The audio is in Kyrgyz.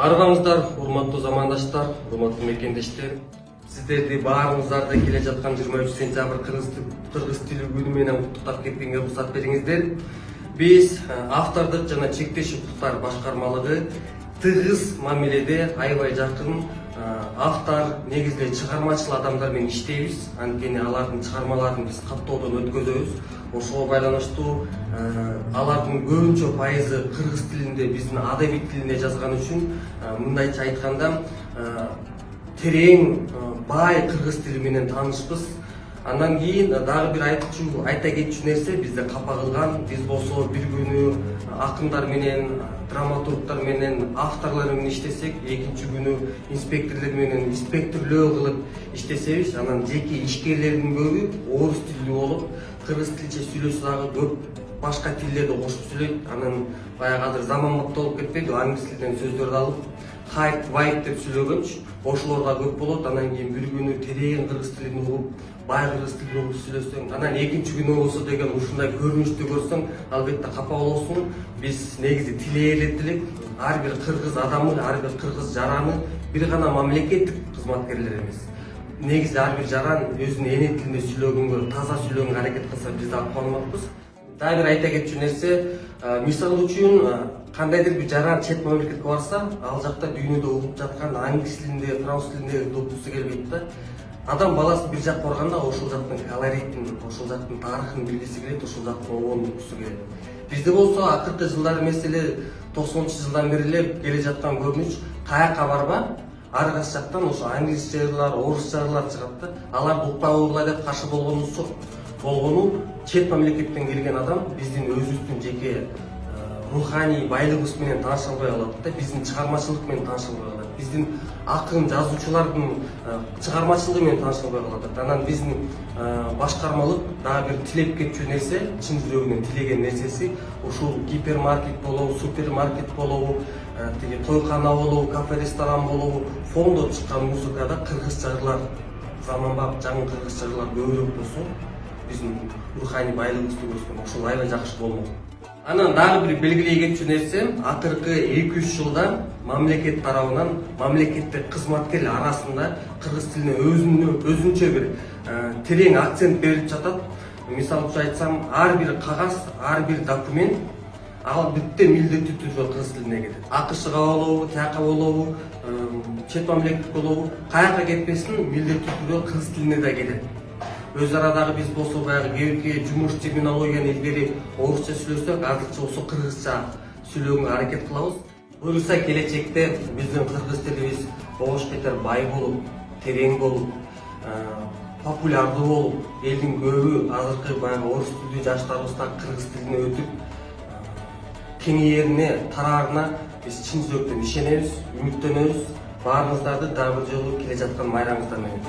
Арбаңыздар, урматтуу замандаштар, урматтуу мекендештер. Сиздерди баарыңыздарды келе жаткан 23 сентябрь кыргыз тили күнү менен куттуктап кеткенге уруксат бериңиздер. Биз автордук жана чектеши укуктар башкармалыгы тыгыз мамиледе аябай жакын автор негизде чыгармачыл адамдар менен иштейбиз. Анткени алардын чыгармаларын биз каттоодон өткөзөбүз. Ошого байланыштуу алардын көбүнчө пайызы кыргыз тилинде, биздин адабий тилинде жазган үчүн мындайча айтканда терең бай кыргыз тили менен таанышпыз. Андан кийин дагы бир айта кетчү нерсе, бизде капа кылган, биз болсо бир күнү акындар менен, драматургтар менен, авторлор менен иштесек, экинчи күнү инспекторлор менен инспекторлоо кылып иштесебиз. Анан жеке ишкерлердин көбү орус тилдүү болуп, кыргыз тилинче сүйлөсө дагы көп башка тилдерди кошуп сүйлөйт. Анан баягы азыр заман мыкты болуп кетпейби, англис тилинен сөздөрдү алып, хайп, вайп деп сүйлөгөнчү, ошолор да көп болот. Анан кийин бир күнү терең кыргыз тилин угуп, бай кыргыз тилин угуп сүйлөсөң, анан экинчи күнү болсо деген ушундай көрүнүштү көрсөң, албетте капа болосуң. Биз негизи тил ээлеттилик, ар бир кыргыз адамы, ар бир кыргыз жараны бир гана мамлекеттик кызматкерлер эмес. Негизи ар бир жаран өзүнүн эне тилинде сүйлөгөнгө, таза сүйлөгөнгө аракет кылса, биз да кубанмакпыз. Дагы бир айта кетчү нерсе, мисал үчүн кандайдыр бир жаран чет мамлекетке барса, ал жакта дүйнөдө угуп жаткан англис тилинде, француз тилинде окугусу келбейт да. Адам баласы бир жакка барганда ошол жактын колоритин, ошол жактын тарыхын билгиси келет, ошол жактын обонун уккусу келет. Бизде болсо акыркы жылдар эмес эле 90-жылдан бери эле келе жаткан көрүнүш, каяка барба, ар кайсы жактан ошо англисче жырлар, орусча жырлар чыгат да. Аларды укпай деп каршы болгонубуз жок. Болгону чет мамлекеттен келген адам биздин өзүбүздүн жеке руханий байлыгыбыз менен тааныша албай калат да, биздин чыгармачылык менен тааныша албай калат, биздин акын жазуучулардын чыгармачылыгы менен тааныша албай калат. Анан биздин башкармалык дагы бир тилеп кетчү нерсе, чын жүрөгүнөн тилеген нерсеси ушул гипермаркет болобу, супермаркет болобу, тиги тойкана болобу, кафе ресторан болобу, фондо чыккан музыкада кыргызча жырлар, заманбап жаңы кыргызча жырлар көбүрөөк болсо, биздин руханий байлыгыбызды көрсөткөн, ошол аябай жакшы болмок. Анан дагы бир белгилей кетчү нерсе, акыркы 2-3 жылда мамлекет тарабынан мамлекеттик кызматкерлер арасында кыргыз тилине өзүнчө бир терең акцент берилип жатат. Мисалы үчүн айтсам, ар бир кагаз, ар бир документ ал бүттө милдеттүү түрдө кыргыз тилине келет. АКШга болобу, тияка болобу, чет мамлекет болобу, каяка кетпесин милдеттүү түрдө кыргыз тилине да келет. Өз арадагы биз болсо баягы кээбирки жумуш терминологияны илгери орусча сүйлөсөк, азыркы болсо кыргызча сүйлөгөнгө аракет кылабыз. Буюрса келечекте биздин кыргыз тилибиз болош кетер бай болуп, терең болуп, популярдуу болуп, элдин көбү азыркы баягы орус тилдүү жаштарыбыз да кыргыз тилине өтүп, кеңейерине, тараарына биз чын жүрөктөн ишенебиз, үмүттөнөбүз. Баарыңыздарды дагы бир жолу келе жаткан майрамыңыздар менен.